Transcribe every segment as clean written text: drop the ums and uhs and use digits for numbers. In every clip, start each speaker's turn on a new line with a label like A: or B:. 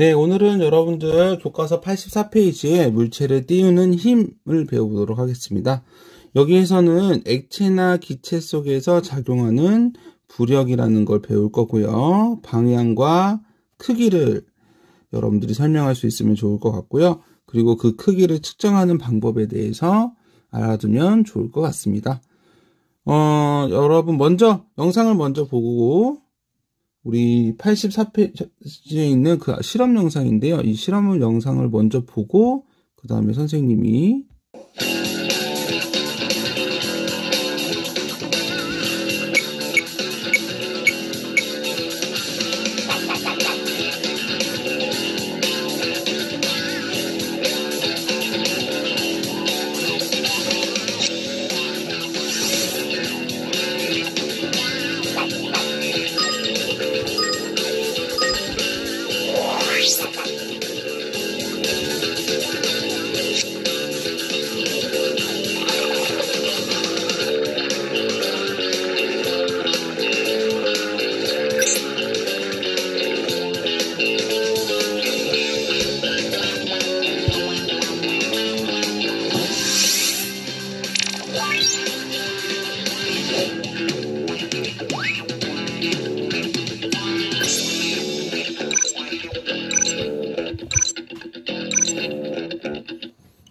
A: 네, 오늘은 여러분들 교과서 84페이지에 물체를 띄우는 힘을 배워보도록 하겠습니다. 여기에서는 액체나 기체 속에서 작용하는 부력이라는 걸 배울 거고요. 방향과 크기를 여러분들이 설명할 수 있으면 좋을 것 같고요. 그리고 그 크기를 측정하는 방법에 대해서 알아두면 좋을 것 같습니다. 여러분 영상을 먼저 보고 우리 84페이지에 있는 그 실험 영상인데요. 이 실험 영상을 먼저 보고 그 다음에 선생님이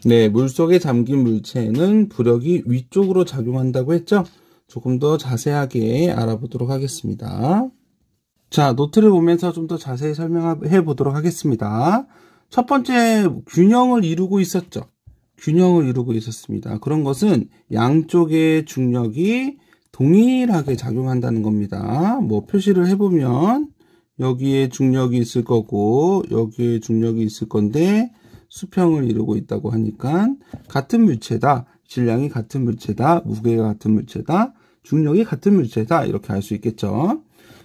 A: 네, 물속에 잠긴 물체는 부력이 위쪽으로 작용한다고 했죠? 조금 더 자세하게 알아보도록 하겠습니다. 자, 노트를 보면서 좀 더 자세히 설명해 보도록 하겠습니다. 첫 번째, 균형을 이루고 있었죠? 균형을 이루고 있었습니다. 그런 것은 양쪽의 중력이 동일하게 작용한다는 겁니다. 뭐 표시를 해보면 여기에 중력이 있을 거고 여기에 중력이 있을 건데 수평을 이루고 있다고 하니까 같은 물체다, 질량이 같은 물체다, 무게가 같은 물체다, 중력이 같은 물체다 이렇게 알 수 있겠죠.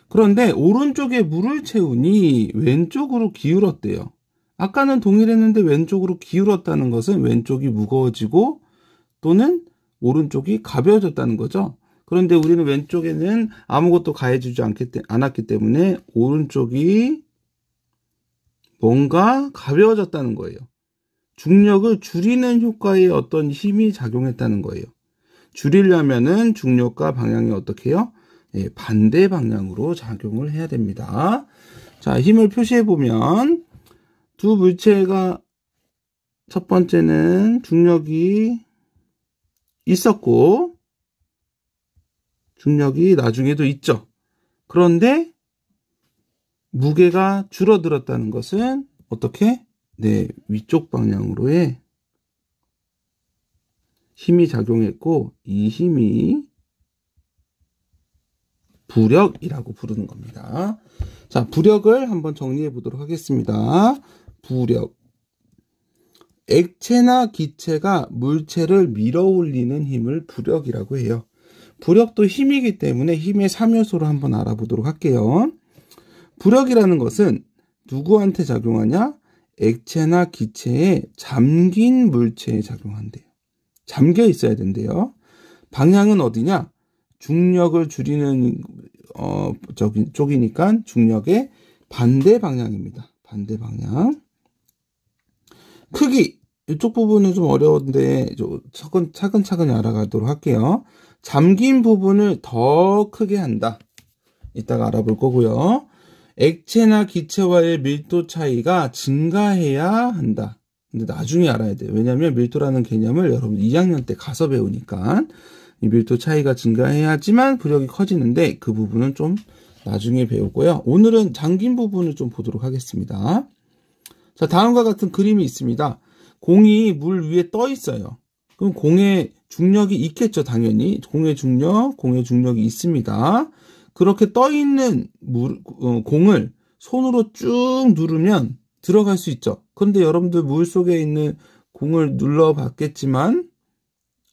A: 그런데 오른쪽에 물을 채우니 왼쪽으로 기울었대요. 아까는 동일했는데 왼쪽으로 기울었다는 것은 왼쪽이 무거워지고 또는 오른쪽이 가벼워졌다는 거죠. 그런데 우리는 왼쪽에는 아무것도 가해주지 않았기 때문에 오른쪽이 뭔가 가벼워졌다는 거예요. 중력을 줄이는 효과에 어떤 힘이 작용했다는 거예요. 줄이려면은 중력과 방향이 어떻게 해요? 예, 반대 방향으로 작용을 해야 됩니다. 자, 힘을 표시해 보면 두 물체가 첫 번째는 중력이 있었고 중력이 나중에도 있죠. 그런데 무게가 줄어들었다는 것은 어떻게? 네, 위쪽 방향으로의 힘이 작용했고 이 힘이 부력이라고 부르는 겁니다. 자, 부력을 한번 정리해 보도록 하겠습니다. 부력. 액체나 기체가 물체를 밀어 올리는 힘을 부력이라고 해요. 부력도 힘이기 때문에 힘의 3요소를 한번 알아보도록 할게요. 부력이라는 것은 누구한테 작용하냐? 액체나 기체에 잠긴 물체에 작용한대요. 잠겨 있어야 된대요. 방향은 어디냐? 중력을 줄이는 쪽이니까 중력의 반대 방향입니다. 반대 방향. 크기. 이쪽 부분은 좀 어려운데 차근차근히 알아가도록 할게요. 잠긴 부분을 더 크게 한다. 이따가 알아볼 거고요. 액체나 기체와의 밀도 차이가 증가해야 한다. 근데 나중에 알아야 돼요. 왜냐하면 밀도라는 개념을 여러분 2학년 때 가서 배우니까 이 밀도 차이가 증가해야지만 부력이 커지는데 그 부분은 좀 나중에 배우고요. 오늘은 잠긴 부분을 좀 보도록 하겠습니다. 자, 다음과 같은 그림이 있습니다. 공이 물 위에 떠 있어요. 그럼 공에 중력이 있겠죠, 당연히. 공의 중력이 있습니다. 그렇게 떠 있는 공을 손으로 쭉 누르면 들어갈 수 있죠. 그런데 여러분들 물 속에 있는 공을 눌러 봤겠지만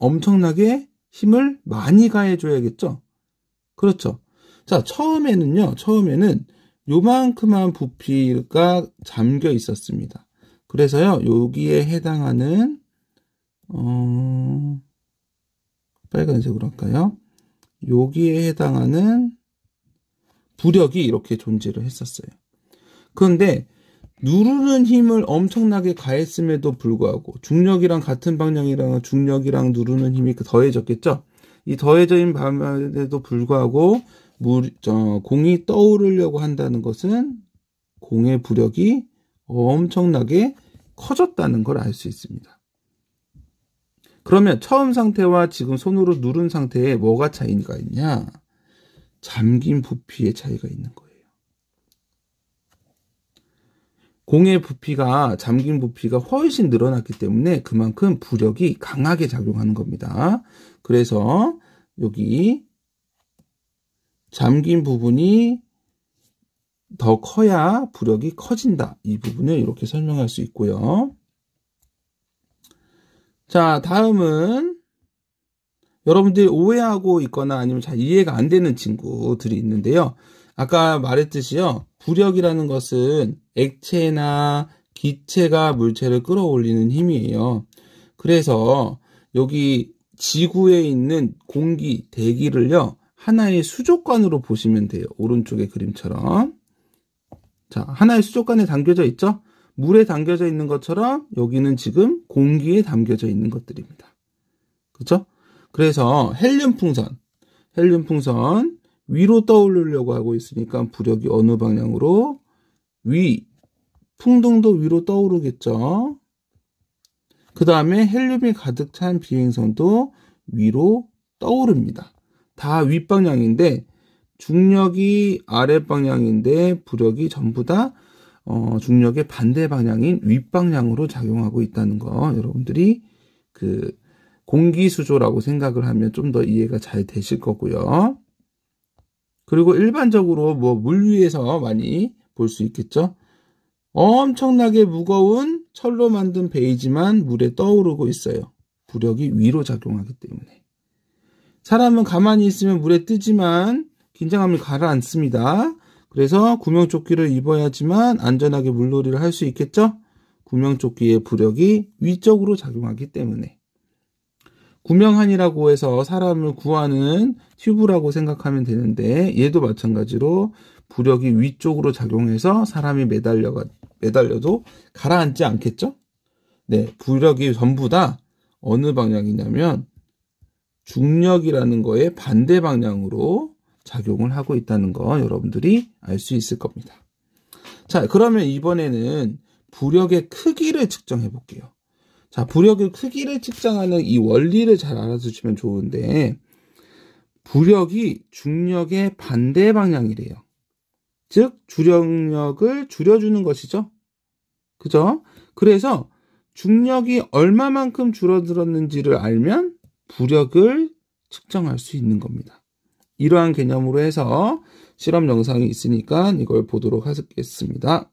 A: 엄청나게 힘을 많이 가해줘야겠죠. 그렇죠. 자, 처음에는 요만큼만 부피가 잠겨 있었습니다. 그래서요, 여기에 해당하는 빨간색으로 할까요? 여기에 해당하는 부력이 이렇게 존재를 했었어요. 그런데 누르는 힘을 엄청나게 가했음에도 불구하고 중력이랑 같은 방향이랑 중력이랑 누르는 힘이 더해졌겠죠. 이 더해진 밤에도 불구하고 공이 떠오르려고 한다는 것은 공의 부력이 엄청나게 커졌다는 걸 알 수 있습니다. 그러면 처음 상태와 지금 손으로 누른 상태에 뭐가 차이가 있냐? 잠긴 부피의 차이가 있는 거예요. 공의 부피가, 잠긴 부피가 훨씬 늘어났기 때문에 그만큼 부력이 강하게 작용하는 겁니다. 그래서 여기 잠긴 부분이 더 커야 부력이 커진다. 이 부분을 이렇게 설명할 수 있고요. 자, 다음은 여러분들이 오해하고 있거나 아니면 잘 이해가 안 되는 친구들이 있는데요. 아까 말했듯이요. 부력이라는 것은 액체나 기체가 물체를 끌어올리는 힘이에요. 그래서 여기 지구에 있는 공기, 대기를요. 하나의 수족관으로 보시면 돼요. 오른쪽의 그림처럼. 자, 하나의 수족관에 담겨져 있죠? 물에 담겨져 있는 것처럼 여기는 지금 공기에 담겨져 있는 것들입니다. 그렇죠? 그래서 헬륨 풍선 위로 떠오르려고 하고 있으니까 부력이 어느 방향으로? 풍등도 위로 떠오르겠죠? 그 다음에 헬륨이 가득 찬 비행선도 위로 떠오릅니다. 다 윗방향인데 중력이 아랫방향인데 부력이 전부 다 중력의 반대 방향인 윗방향으로 작용하고 있다는 거 여러분들이 그 공기수조라고 생각을 하면 좀 더 이해가 잘 되실 거고요. 그리고 일반적으로 물 위에서 많이 볼 수 있겠죠. 엄청나게 무거운 철로 만든 베이지만 물에 떠오르고 있어요. 부력이 위로 작용하기 때문에. 사람은 가만히 있으면 물에 뜨지만 긴장하면 가라앉습니다. 그래서 구명조끼를 입어야지만 안전하게 물놀이를 할 수 있겠죠? 구명조끼의 부력이 위쪽으로 작용하기 때문에. 구명한이라고 해서 사람을 구하는 튜브라고 생각하면 되는데 얘도 마찬가지로 부력이 위쪽으로 작용해서 사람이 매달려도 가라앉지 않겠죠? 네, 부력이 전부 다 어느 방향이냐면 중력이라는 거에 반대 방향으로 작용을 하고 있다는 거 여러분들이 알 수 있을 겁니다. 자, 그러면 이번에는 부력의 크기를 측정해 볼게요. 자, 부력의 크기를 측정하는 이 원리를 잘 알아두시면 좋은데 부력이 중력의 반대 방향이래요. 즉 주력력을 줄여주는 것이죠. 그죠? 그래서 중력이 얼마만큼 줄어들었는지를 알면 부력을 측정할 수 있는 겁니다. 이러한 개념으로 해서 실험 영상이 있으니까 이걸 보도록 하겠습니다.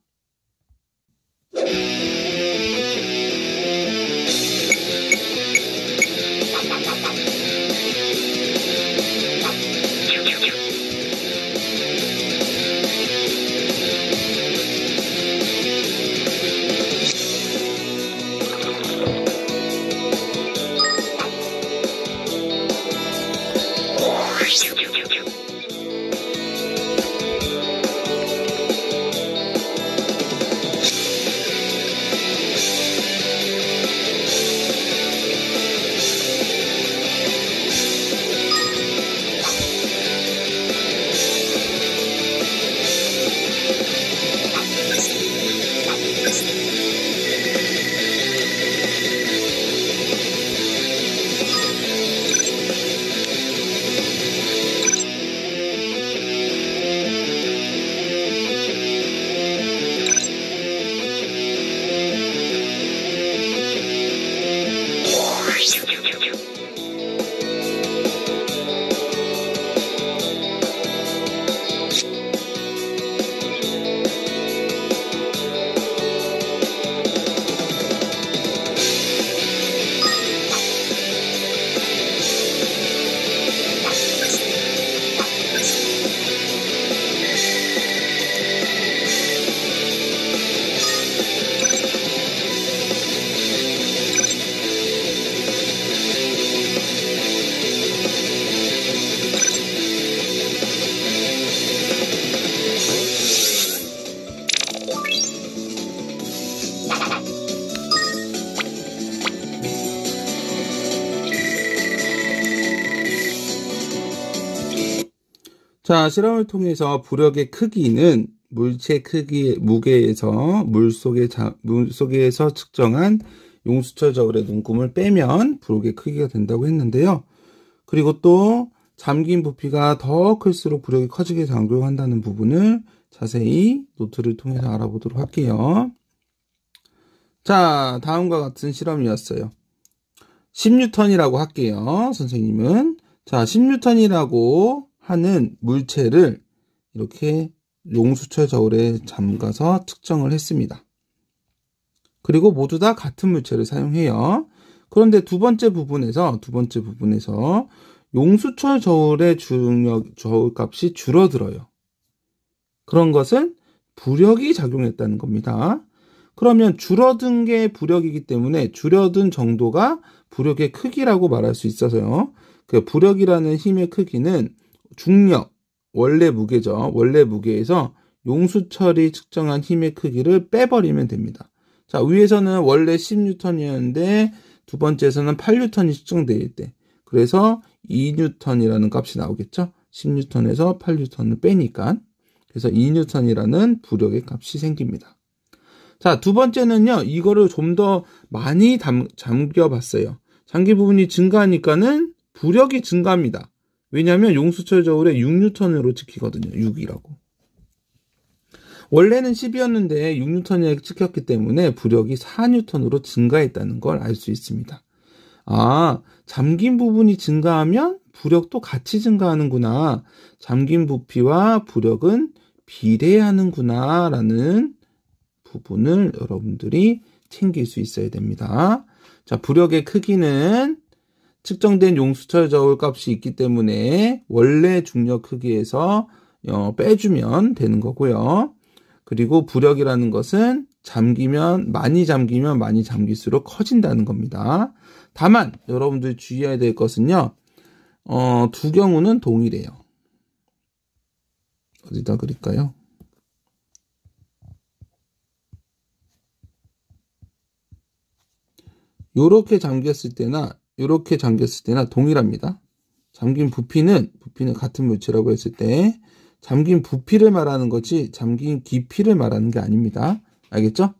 A: 자, 실험을 통해서 부력의 크기는 물체 크기, 무게에서 물속에서 측정한 용수철 저울의 눈금을 빼면 부력의 크기가 된다고 했는데요. 그리고 또 잠긴 부피가 더 클수록 부력이 커지게 작용한다는 부분을 자세히 노트를 통해서 알아보도록 할게요. 자, 다음과 같은 실험이었어요. 10N이라고 할게요. 선생님은. 자, 10N이라고 하는 물체를 이렇게 용수철 저울에 담가서 측정을 했습니다. 그리고 모두 다 같은 물체를 사용해요. 그런데 두 번째 부분에서 용수철 저울의 저울 값이 줄어들어요. 그런 것은 부력이 작용했다는 겁니다. 그러면 줄어든 게 부력이기 때문에 줄어든 정도가 부력의 크기라고 말할 수 있어서요. 그 부력이라는 힘의 크기는 중력, 원래 무게죠. 원래 무게에서 용수철이 측정한 힘의 크기를 빼버리면 됩니다. 자, 위에서는 원래 10N이었는데 두 번째에서는 8N이 측정될 때, 그래서 2N이라는 값이 나오겠죠. 10N에서 8N을 빼니까. 그래서 2N이라는 부력의 값이 생깁니다. 자, 두 번째는요, 이거를 좀 더 많이 잠겨봤어요. 잠긴 부분이 증가하니까는 부력이 증가합니다. 왜냐하면 용수철 저울에 6N으로 찍히거든요. 6이라고. 원래는 10이었는데 6N이 찍혔기 때문에 부력이 4N으로 증가했다는 걸 알 수 있습니다. 아, 잠긴 부분이 증가하면 부력도 같이 증가하는구나. 잠긴 부피와 부력은 비례하는구나 라는 부분을 여러분들이 챙길 수 있어야 됩니다. 자, 부력의 크기는 측정된 용수철 저울 값이 있기 때문에 원래 중력 크기에서 빼주면 되는 거고요. 그리고 부력이라는 것은 많이 잠기면 많이 잠길수록 커진다는 겁니다. 다만 여러분들이 주의해야 될 것은요. 두 경우는 동일해요. 어디다 그릴까요? 요렇게 잠겼을 때나 요렇게 잠겼을 때나 동일합니다. 잠긴 부피는 같은 물체라고 했을 때 잠긴 부피를 말하는 거지 잠긴 깊이를 말하는 게 아닙니다. 알겠죠?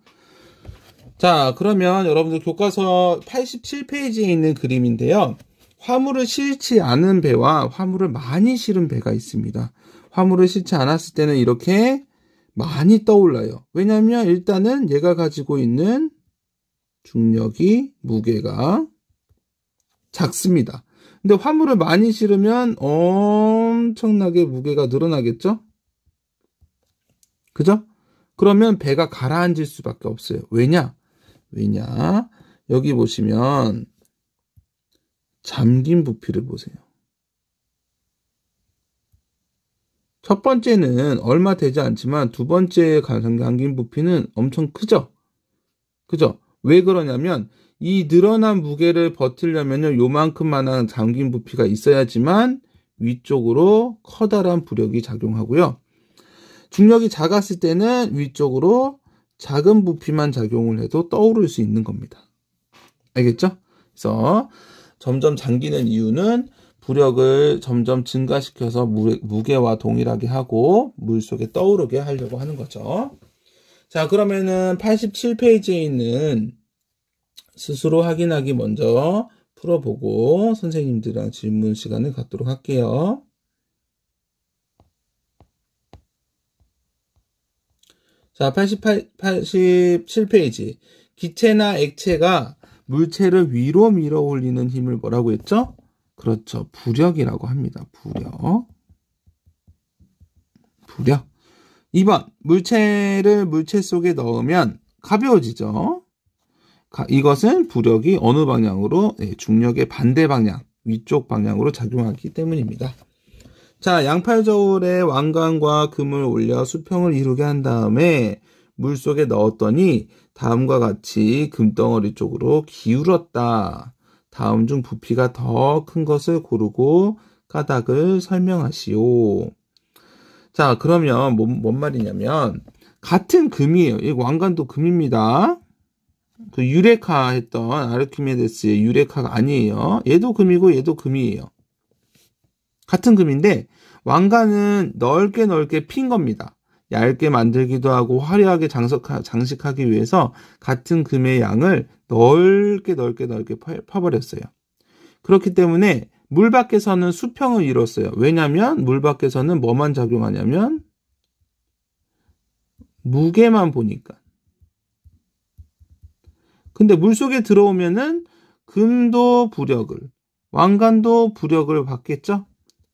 A: 자, 그러면 여러분들 교과서 87페이지에 있는 그림인데요. 화물을 실지 않은 배와 화물을 많이 실은 배가 있습니다. 화물을 실지 않았을 때는 이렇게 많이 떠올라요. 왜냐하면 일단은 얘가 가지고 있는 중력이, 무게가 작습니다. 근데 화물을 많이 실으면 엄청나게 무게가 늘어나겠죠? 그죠? 그러면 배가 가라앉을 수밖에 없어요. 왜냐? 여기 보시면 잠긴 부피를 보세요. 첫 번째는 얼마 되지 않지만 두 번째 잠긴 부피는 엄청 크죠? 그죠? 왜 그러냐면 이 늘어난 무게를 버티려면 요만큼만한 잠긴 부피가 있어야지만 위쪽으로 커다란 부력이 작용하고요. 중력이 작았을 때는 위쪽으로 작은 부피만 작용을 해도 떠오를 수 있는 겁니다. 알겠죠? 그래서 점점 잠기는 이유는 부력을 점점 증가시켜서 무게와 동일하게 하고 물속에 떠오르게 하려고 하는 거죠. 자, 그러면은 87페이지에 있는 스스로 확인하기 먼저 풀어보고 선생님들이랑 질문 시간을 갖도록 할게요. 자, 87페이지. 기체나 액체가 물체를 위로 밀어 올리는 힘을 뭐라고 했죠? 그렇죠. 부력이라고 합니다. 부력. 2번. 물체를 물체 속에 넣으면 가벼워지죠. 이것은 부력이 어느 방향으로? 중력의 반대 방향, 위쪽 방향으로 작용하기 때문입니다. 자, 양팔 저울에 왕관과 금을 올려 수평을 이루게 한 다음에 물속에 넣었더니 다음과 같이 금덩어리 쪽으로 기울었다. 다음 중 부피가 더 큰 것을 고르고 까닭을 설명하시오. 자, 그러면 뭔 말이냐면 같은 금이에요. 이 왕관도 금입니다. 그 유레카 했던 아르키메데스의 유레카가 아니에요. 얘도 금이고 얘도 금이에요. 같은 금인데 왕관은 넓게 넓게 핀 겁니다. 얇게 만들기도 하고 화려하게 장식하기 위해서 같은 금의 양을 넓게 펴버렸어요. 그렇기 때문에 물 밖에서는 수평을 이뤘어요. 왜냐하면 물 밖에서는 뭐만 작용하냐면 무게만 보니까. 근데 물속에 들어오면은 금도 부력을, 왕관도 부력을 받겠죠?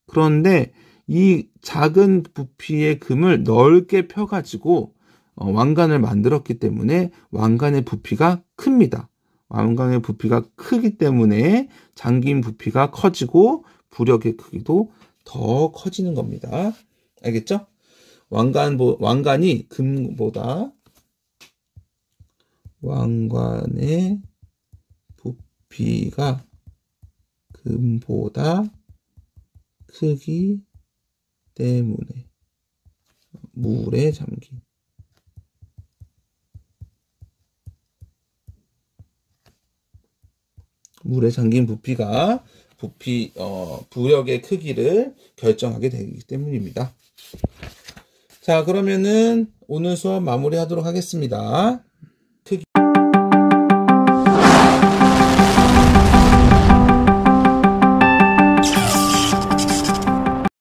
A: 그런데 이 작은 부피의 금을 넓게 펴가지고 왕관을 만들었기 때문에 왕관의 부피가 큽니다. 왕관의 부피가 크기 때문에 잠긴 부피가 커지고 부력의 크기도 더 커지는 겁니다. 알겠죠? 왕관이 금보다 왕관의 부피가 금보다 크기 때문에 물에 잠긴 부피가 부력의 크기를 결정하게 되기 때문입니다. 자, 그러면은 오늘 수업 마무리하도록 하겠습니다.